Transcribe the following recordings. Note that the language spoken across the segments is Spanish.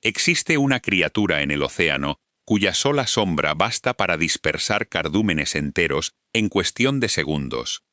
Existe una criatura en el océano cuya sola sombra basta para dispersar cardúmenes enteros en cuestión de segundos.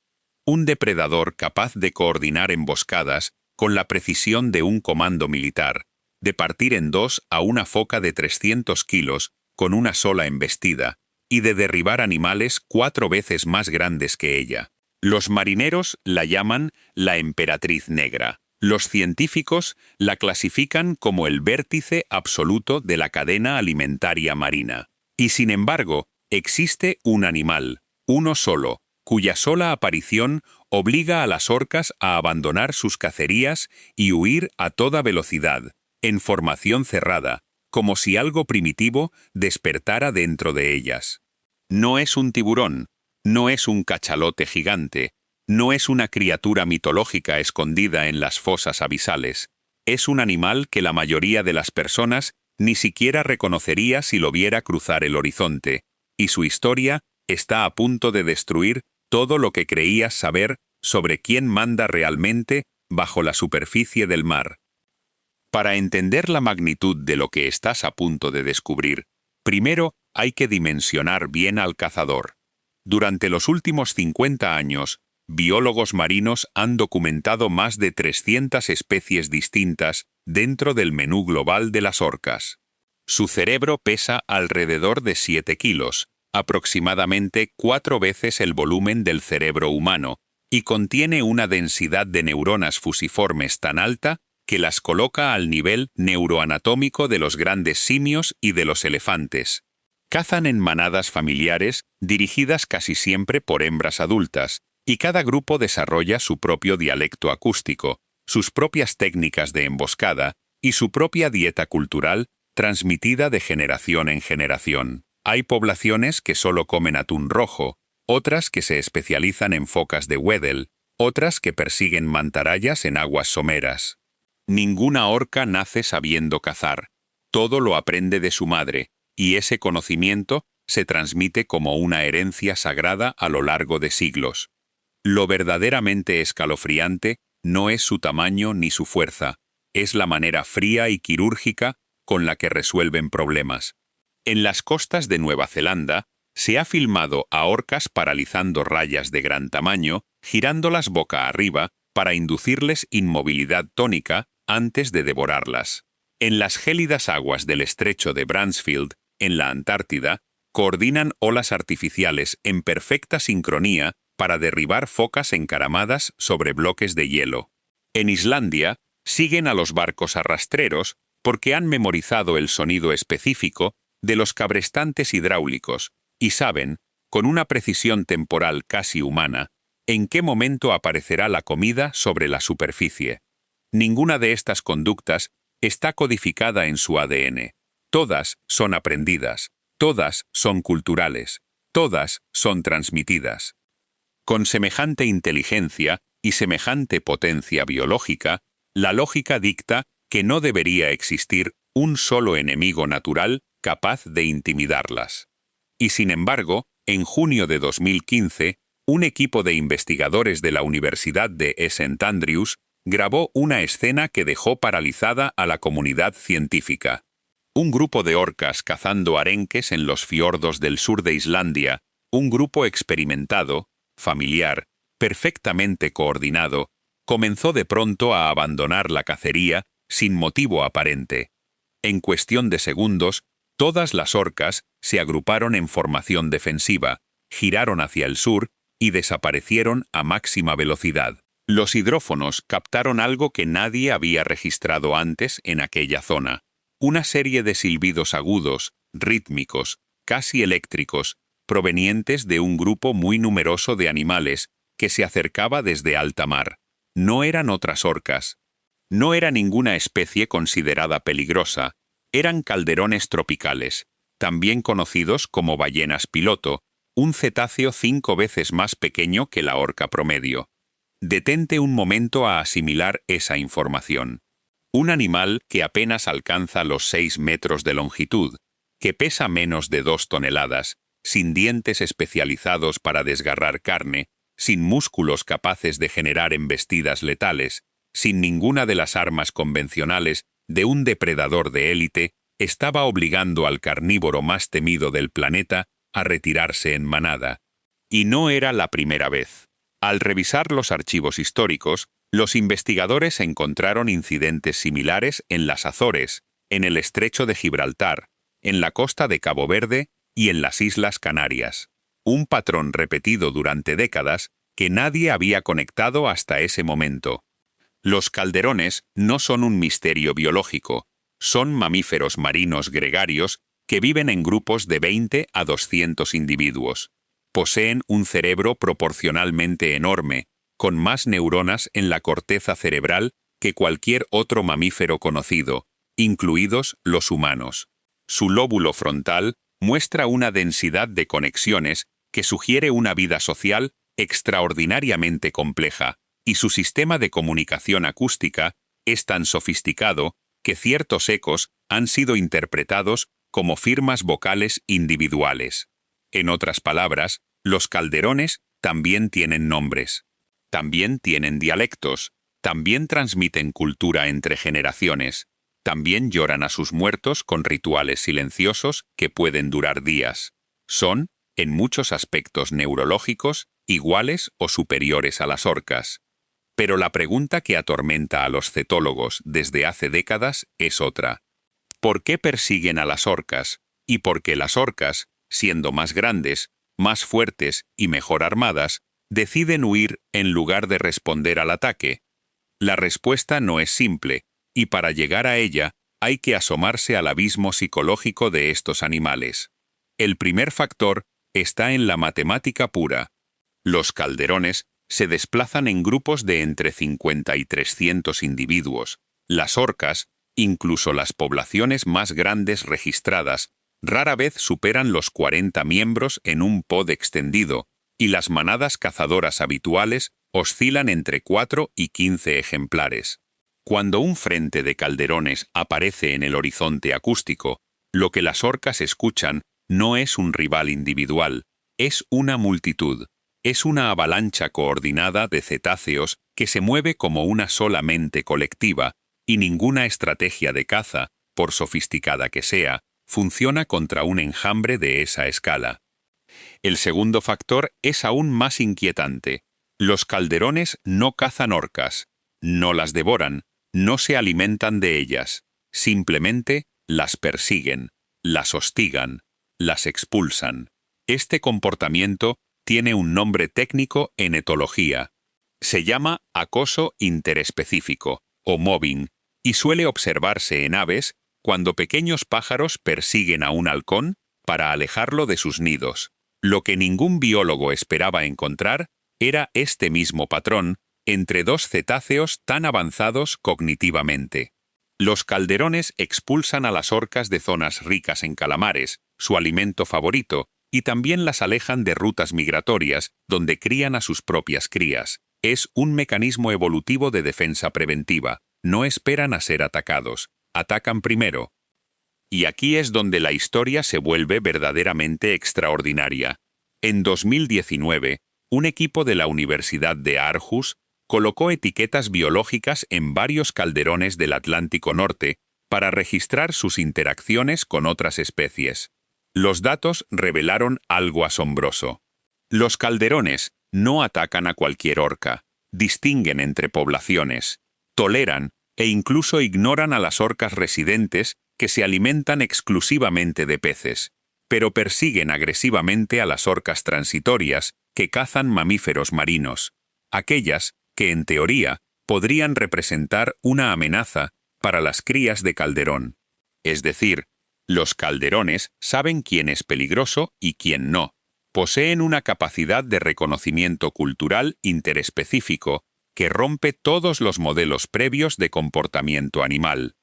Un depredador capaz de coordinar emboscadas con la precisión de un comando militar, de partir en dos a una foca de 300 kilos con una sola embestida, y de derribar animales 4 veces más grandes que ella. Los marineros la llaman la emperatriz negra. Los científicos la clasifican como el vértice absoluto de la cadena alimentaria marina. Y sin embargo, existe un animal, uno solo, cuya sola aparición obliga a las orcas a abandonar sus cacerías y huir a toda velocidad, en formación cerrada, como si algo primitivo despertara dentro de ellas. No es un tiburón, no es un cachalote gigante, no es una criatura mitológica escondida en las fosas abisales. Es un animal que la mayoría de las personas ni siquiera reconocería si lo viera cruzar el horizonte, y su historia está a punto de destruir todo lo que creías saber sobre quién manda realmente bajo la superficie del mar. Para entender la magnitud de lo que estás a punto de descubrir, primero hay que dimensionar bien al cazador. Durante los últimos 50 años, biólogos marinos han documentado más de 300 especies distintas dentro del menú global de las orcas. Su cerebro pesa alrededor de 7 kilos, aproximadamente 4 veces el volumen del cerebro humano, y contiene una densidad de neuronas fusiformes tan alta que las coloca al nivel neuroanatómico de los grandes simios y de los elefantes. Cazan en manadas familiares dirigidas casi siempre por hembras adultas, y cada grupo desarrolla su propio dialecto acústico, sus propias técnicas de emboscada y su propia dieta cultural transmitida de generación en generación. Hay poblaciones que solo comen atún rojo, otras que se especializan en focas de Weddell, otras que persiguen mantarrayas en aguas someras. Ninguna orca nace sabiendo cazar, todo lo aprende de su madre, y ese conocimiento se transmite como una herencia sagrada a lo largo de siglos. Lo verdaderamente escalofriante no es su tamaño ni su fuerza, es la manera fría y quirúrgica con la que resuelven problemas. En las costas de Nueva Zelanda se ha filmado a orcas paralizando rayas de gran tamaño, girándolas boca arriba para inducirles inmovilidad tónica antes de devorarlas. En las gélidas aguas del estrecho de Bransfield, en la Antártida, coordinan olas artificiales en perfecta sincronía para derribar focas encaramadas sobre bloques de hielo. En Islandia, siguen a los barcos arrastreros porque han memorizado el sonido específico de los cabrestantes hidráulicos y saben, con una precisión temporal casi humana, en qué momento aparecerá la comida sobre la superficie. Ninguna de estas conductas está codificada en su ADN. Todas son aprendidas, todas son culturales, todas son transmitidas. Con semejante inteligencia y semejante potencia biológica, la lógica dicta que no debería existir un solo enemigo natural capaz de intimidarlas. Y sin embargo, en junio de 2015, un equipo de investigadores de la Universidad de St. Andrews grabó una escena que dejó paralizada a la comunidad científica. Un grupo de orcas cazando arenques en los fiordos del sur de Islandia, un grupo experimentado, familiar, perfectamente coordinado, comenzó de pronto a abandonar la cacería sin motivo aparente. En cuestión de segundos, todas las orcas se agruparon en formación defensiva, giraron hacia el sur y desaparecieron a máxima velocidad. Los hidrófonos captaron algo que nadie había registrado antes en aquella zona. Una serie de silbidos agudos, rítmicos, casi eléctricos, provenientes de un grupo muy numeroso de animales que se acercaba desde alta mar. No eran otras orcas. No era ninguna especie considerada peligrosa. Eran calderones tropicales, también conocidos como ballenas piloto, un cetáceo 5 veces más pequeño que la orca promedio. Detente un momento a asimilar esa información. Un animal que apenas alcanza los 6 metros de longitud, que pesa menos de 2 toneladas, sin dientes especializados para desgarrar carne, sin músculos capaces de generar embestidas letales, sin ninguna de las armas convencionales de un depredador de élite, estaba obligando al carnívoro más temido del planeta a retirarse en manada. Y no era la primera vez. Al revisar los archivos históricos, los investigadores encontraron incidentes similares en las Azores, en el Estrecho de Gibraltar, en la costa de Cabo Verde y en las Islas Canarias. Un patrón repetido durante décadas que nadie había conectado hasta ese momento. Los calderones no son un misterio biológico, son mamíferos marinos gregarios que viven en grupos de 20 a 200 individuos. Poseen un cerebro proporcionalmente enorme, con más neuronas en la corteza cerebral que cualquier otro mamífero conocido, incluidos los humanos. Su lóbulo frontal muestra una densidad de conexiones que sugiere una vida social extraordinariamente compleja, y su sistema de comunicación acústica es tan sofisticado que ciertos ecos han sido interpretados como firmas vocales individuales. En otras palabras, los calderones también tienen nombres. También tienen dialectos, también transmiten cultura entre generaciones, también lloran a sus muertos con rituales silenciosos que pueden durar días. Son, en muchos aspectos neurológicos, iguales o superiores a las orcas. Pero la pregunta que atormenta a los cetólogos desde hace décadas es otra. ¿Por qué persiguen a las orcas? ¿Y por qué las orcas, siendo más grandes, más fuertes y mejor armadas, deciden huir en lugar de responder al ataque? La respuesta no es simple, y para llegar a ella hay que asomarse al abismo psicológico de estos animales. El primer factor está en la matemática pura. Los calderones se desplazan en grupos de entre 50 y 300 individuos. Las orcas, incluso las poblaciones más grandes registradas, rara vez superan los 40 miembros en un pod extendido, y las manadas cazadoras habituales oscilan entre 4 y 15 ejemplares. Cuando un frente de calderones aparece en el horizonte acústico, lo que las orcas escuchan no es un rival individual, es una multitud. Es una avalancha coordinada de cetáceos que se mueve como una sola mente colectiva, y ninguna estrategia de caza, por sofisticada que sea, funciona contra un enjambre de esa escala. El segundo factor es aún más inquietante. Los calderones no cazan orcas, no las devoran, no se alimentan de ellas, simplemente las persiguen, las hostigan, las expulsan. Este comportamiento tiene un nombre técnico en etología. Se llama acoso interespecífico, o mobbing, y suele observarse en aves cuando pequeños pájaros persiguen a un halcón para alejarlo de sus nidos. Lo que ningún biólogo esperaba encontrar era este mismo patrón entre dos cetáceos tan avanzados cognitivamente. Los calderones expulsan a las orcas de zonas ricas en calamares, su alimento favorito, y también las alejan de rutas migratorias donde crían a sus propias crías. Es un mecanismo evolutivo de defensa preventiva. No esperan a ser atacados, atacan primero. Y aquí es donde la historia se vuelve verdaderamente extraordinaria. En 2019, un equipo de la Universidad de Aarhus colocó etiquetas biológicas en varios calderones del Atlántico Norte para registrar sus interacciones con otras especies. Los datos revelaron algo asombroso. Los calderones no atacan a cualquier orca, distinguen entre poblaciones, toleran e incluso ignoran a las orcas residentes que se alimentan exclusivamente de peces, pero persiguen agresivamente a las orcas transitorias que cazan mamíferos marinos, aquellas que en teoría podrían representar una amenaza para las crías de calderón. Es decir, los calderones saben quién es peligroso y quién no. Poseen una capacidad de reconocimiento cultural interespecífico que rompe todos los modelos previos de comportamiento animal.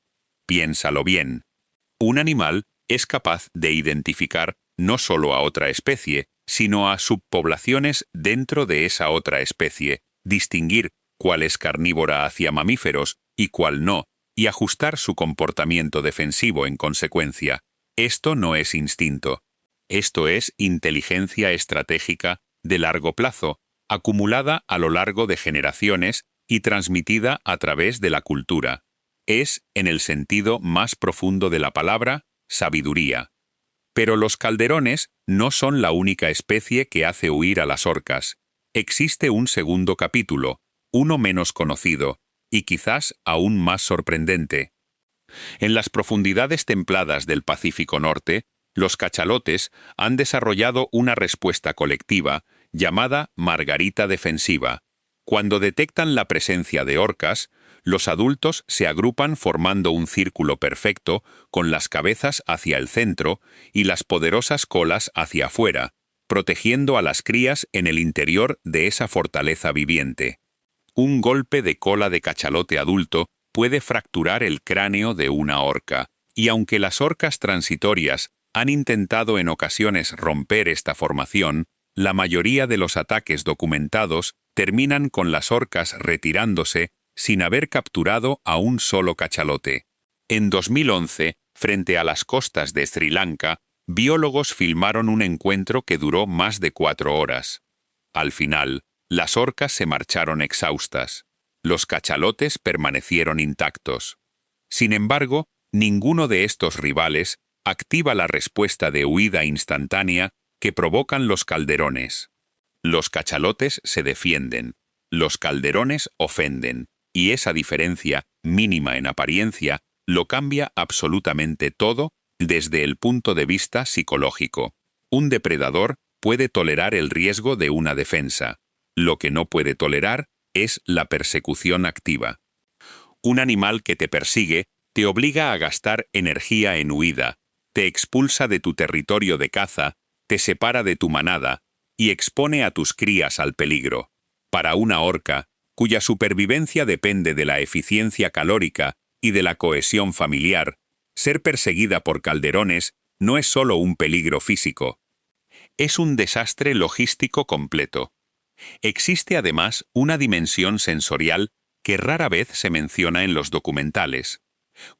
Piénsalo bien. Un animal es capaz de identificar no solo a otra especie, sino a subpoblaciones dentro de esa otra especie, distinguir cuál es carnívora hacia mamíferos y cuál no, y ajustar su comportamiento defensivo en consecuencia. Esto no es instinto. Esto es inteligencia estratégica de largo plazo, acumulada a lo largo de generaciones y transmitida a través de la cultura. Es, en el sentido más profundo de la palabra, sabiduría. Pero los calderones no son la única especie que hace huir a las orcas. Existe un segundo capítulo, uno menos conocido, y quizás aún más sorprendente. En las profundidades templadas del Pacífico Norte, los cachalotes han desarrollado una respuesta colectiva llamada margarita defensiva. Cuando detectan la presencia de orcas, los adultos se agrupan formando un círculo perfecto con las cabezas hacia el centro y las poderosas colas hacia afuera, protegiendo a las crías en el interior de esa fortaleza viviente. Un golpe de cola de cachalote adulto puede fracturar el cráneo de una orca, y aunque las orcas transitorias han intentado en ocasiones romper esta formación, la mayoría de los ataques documentados terminan con las orcas retirándose sin haber capturado a un solo cachalote. En 2011, frente a las costas de Sri Lanka, biólogos filmaron un encuentro que duró más de 4 horas. Al final, las orcas se marcharon exhaustas. Los cachalotes permanecieron intactos. Sin embargo, ninguno de estos rivales activa la respuesta de huida instantánea que provocan los calderones. Los cachalotes se defienden, los calderones ofenden, y esa diferencia, mínima en apariencia, lo cambia absolutamente todo desde el punto de vista psicológico. Un depredador puede tolerar el riesgo de una defensa. Lo que no puede tolerar es la persecución activa. Un animal que te persigue te obliga a gastar energía en huida, te expulsa de tu territorio de caza, te separa de tu manada y expone a tus crías al peligro. Para una orca, cuya supervivencia depende de la eficiencia calórica y de la cohesión familiar, ser perseguida por calderones no es solo un peligro físico. Es un desastre logístico completo. Existe además una dimensión sensorial que rara vez se menciona en los documentales.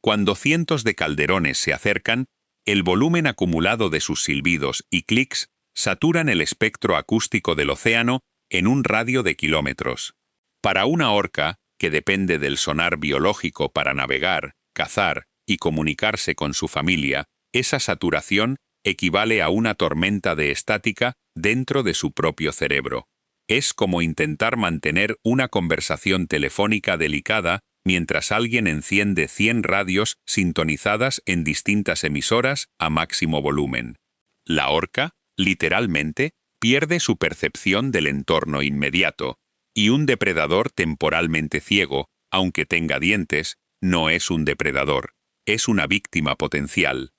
Cuando cientos de calderones se acercan, el volumen acumulado de sus silbidos y clics saturan el espectro acústico del océano en un radio de kilómetros. Para una orca, que depende del sonar biológico para navegar, cazar y comunicarse con su familia, esa saturación equivale a una tormenta de estática dentro de su propio cerebro. Es como intentar mantener una conversación telefónica delicada mientras alguien enciende 100 radios sintonizadas en distintas emisoras a máximo volumen. La orca, literalmente, pierde su percepción del entorno inmediato, y un depredador temporalmente ciego, aunque tenga dientes, no es un depredador, es una víctima potencial.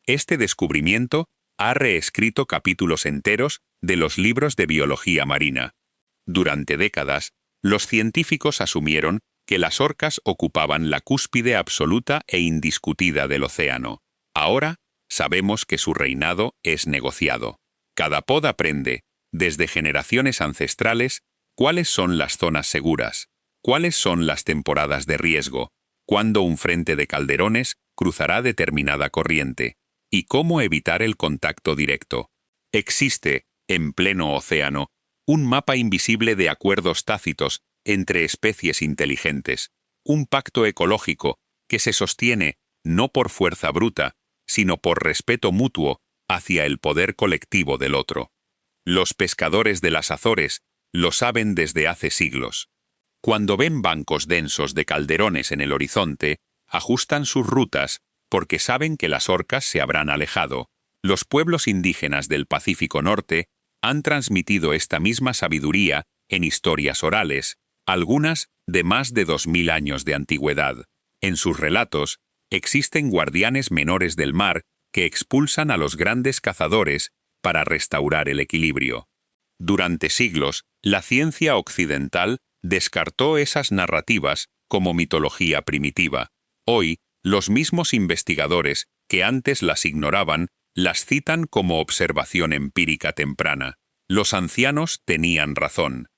Este descubrimiento ha reescrito capítulos enteros de los libros de biología marina. Durante décadas, los científicos asumieron que las orcas ocupaban la cúspide absoluta e indiscutida del océano. Ahora, sabemos que su reinado es negociado. Cada pod aprende, desde generaciones ancestrales, cuáles son las zonas seguras, cuáles son las temporadas de riesgo, cuándo un frente de calderones cruzará determinada corriente, y cómo evitar el contacto directo. Existe, en pleno océano, un mapa invisible de acuerdos tácitos entre especies inteligentes, un pacto ecológico que se sostiene no por fuerza bruta, sino por respeto mutuo hacia el poder colectivo del otro. Los pescadores de las Azores lo saben desde hace siglos. Cuando ven bancos densos de calderones en el horizonte, ajustan sus rutas porque saben que las orcas se habrán alejado. Los pueblos indígenas del Pacífico Norte han transmitido esta misma sabiduría en historias orales, algunas de más de 2000 años de antigüedad. En sus relatos, existen guardianes menores del mar que expulsan a los grandes cazadores para restaurar el equilibrio. Durante siglos, la ciencia occidental descartó esas narrativas como mitología primitiva. Hoy, los mismos investigadores que antes las ignoraban las citan como observación empírica temprana. Los ancianos tenían razón.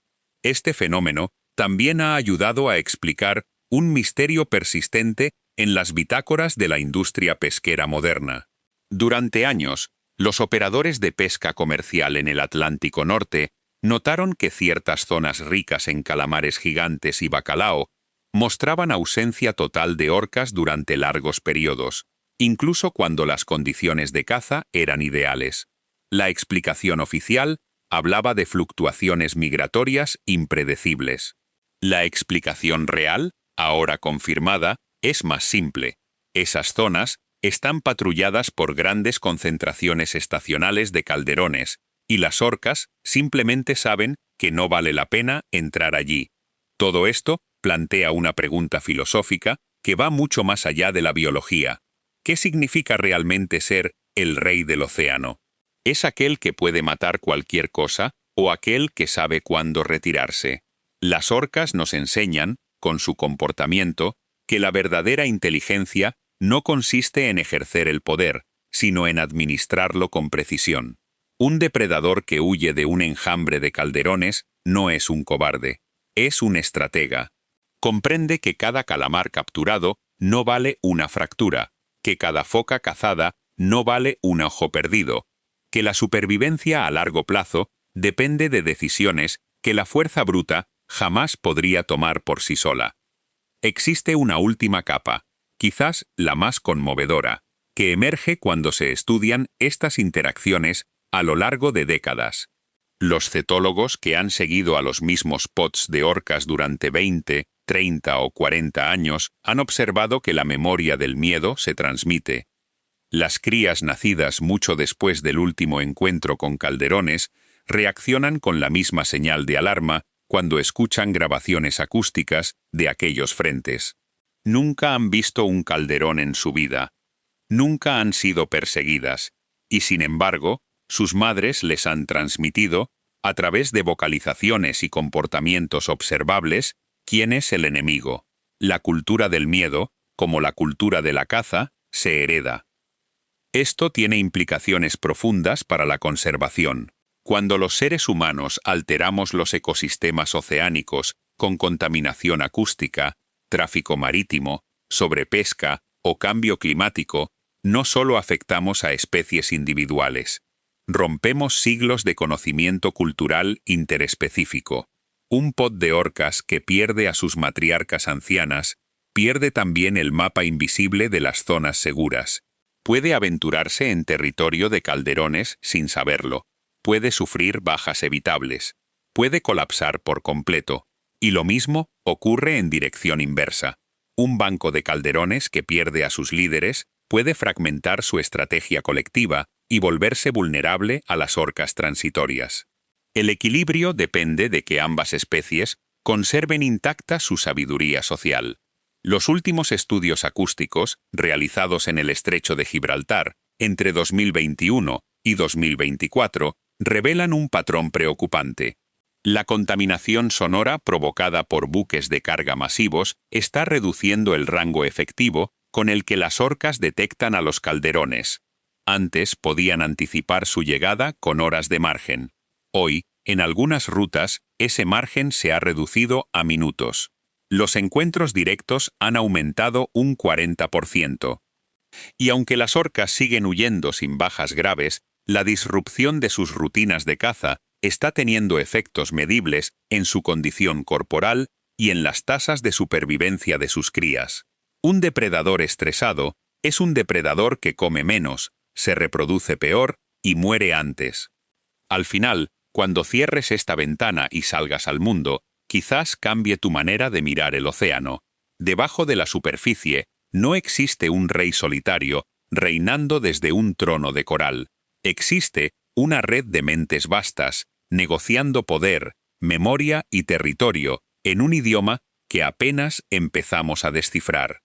Este fenómeno también ha ayudado a explicar un misterio persistente en las bitácoras de la industria pesquera moderna. Durante años, los operadores de pesca comercial en el Atlántico Norte notaron que ciertas zonas ricas en calamares gigantes y bacalao mostraban ausencia total de orcas durante largos periodos, incluso cuando las condiciones de caza eran ideales. La explicación oficial hablaba de fluctuaciones migratorias impredecibles. La explicación real, ahora confirmada, es más simple. Esas zonas están patrulladas por grandes concentraciones estacionales de calderones, y las orcas simplemente saben que no vale la pena entrar allí. Todo esto plantea una pregunta filosófica que va mucho más allá de la biología. ¿Qué significa realmente ser el rey del océano? ¿Es aquel que puede matar cualquier cosa o aquel que sabe cuándo retirarse? Las orcas nos enseñan, con su comportamiento, que la verdadera inteligencia no consiste en ejercer el poder, sino en administrarlo con precisión. Un depredador que huye de un enjambre de calderones no es un cobarde, es un estratega. Comprende que cada calamar capturado no vale una fractura, que cada foca cazada no vale un ojo perdido, que la supervivencia a largo plazo depende de decisiones que la fuerza bruta jamás podría tomar por sí sola. Existe una última capa, quizás la más conmovedora, que emerge cuando se estudian estas interacciones a lo largo de décadas. Los cetólogos que han seguido a los mismos pods de orcas durante 20, 30 o 40 años han observado que la memoria del miedo se transmite. Las crías nacidas mucho después del último encuentro con calderones reaccionan con la misma señal de alarma cuando escuchan grabaciones acústicas de aquellos frentes. Nunca han visto un calderón en su vida. Nunca han sido perseguidas, y sin embargo, sus madres les han transmitido, a través de vocalizaciones y comportamientos observables, quién es el enemigo. La cultura del miedo, como la cultura de la caza, se hereda. Esto tiene implicaciones profundas para la conservación. Cuando los seres humanos alteramos los ecosistemas oceánicos con contaminación acústica, tráfico marítimo, sobrepesca o cambio climático, no solo afectamos a especies individuales. Rompemos siglos de conocimiento cultural interespecífico. Un pod de orcas que pierde a sus matriarcas ancianas pierde también el mapa invisible de las zonas seguras. Puede aventurarse en territorio de calderones sin saberlo. Puede sufrir bajas evitables. Puede colapsar por completo. Y lo mismo ocurre en dirección inversa. Un banco de calderones que pierde a sus líderes puede fragmentar su estrategia colectiva y volverse vulnerable a las orcas transitorias. El equilibrio depende de que ambas especies conserven intacta su sabiduría social. Los últimos estudios acústicos, realizados en el Estrecho de Gibraltar entre 2021 y 2024, revelan un patrón preocupante. La contaminación sonora provocada por buques de carga masivos está reduciendo el rango efectivo con el que las orcas detectan a los calderones. Antes podían anticipar su llegada con horas de margen. Hoy, en algunas rutas, ese margen se ha reducido a minutos. Los encuentros directos han aumentado un 40%. Y aunque las orcas siguen huyendo sin bajas graves, la disrupción de sus rutinas de caza está teniendo efectos medibles en su condición corporal y en las tasas de supervivencia de sus crías. Un depredador estresado es un depredador que come menos, se reproduce peor y muere antes. Al final, cuando cierres esta ventana y salgas al mundo, quizás cambie tu manera de mirar el océano. Debajo de la superficie no existe un rey solitario reinando desde un trono de coral. Existe una red de mentes vastas, negociando poder, memoria y territorio en un idioma que apenas empezamos a descifrar.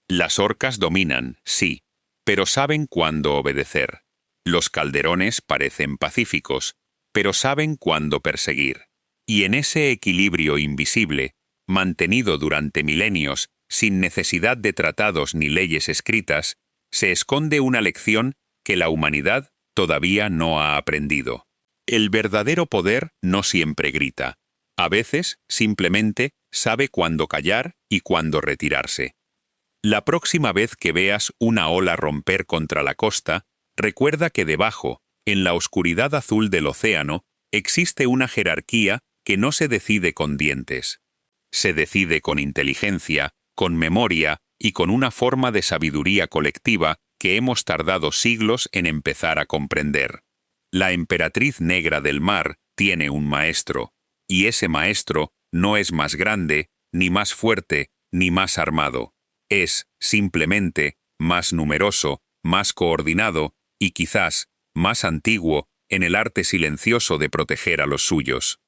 Las orcas dominan, sí, pero saben cuándo obedecer. Los calderones parecen pacíficos, pero saben cuándo perseguir. Y en ese equilibrio invisible, mantenido durante milenios, sin necesidad de tratados ni leyes escritas, se esconde una lección que la humanidad todavía no ha aprendido. El verdadero poder no siempre grita. A veces, simplemente, sabe cuándo callar y cuándo retirarse. La próxima vez que veas una ola romper contra la costa, recuerda que debajo, en la oscuridad azul del océano, existe una jerarquía que no se decide con dientes. Se decide con inteligencia, con memoria y con una forma de sabiduría colectiva que hemos tardado siglos en empezar a comprender. La emperatriz negra del mar tiene un maestro, y ese maestro no es más grande, ni más fuerte, ni más armado. Es, simplemente, más numeroso, más coordinado y quizás más antiguo en el arte silencioso de proteger a los suyos.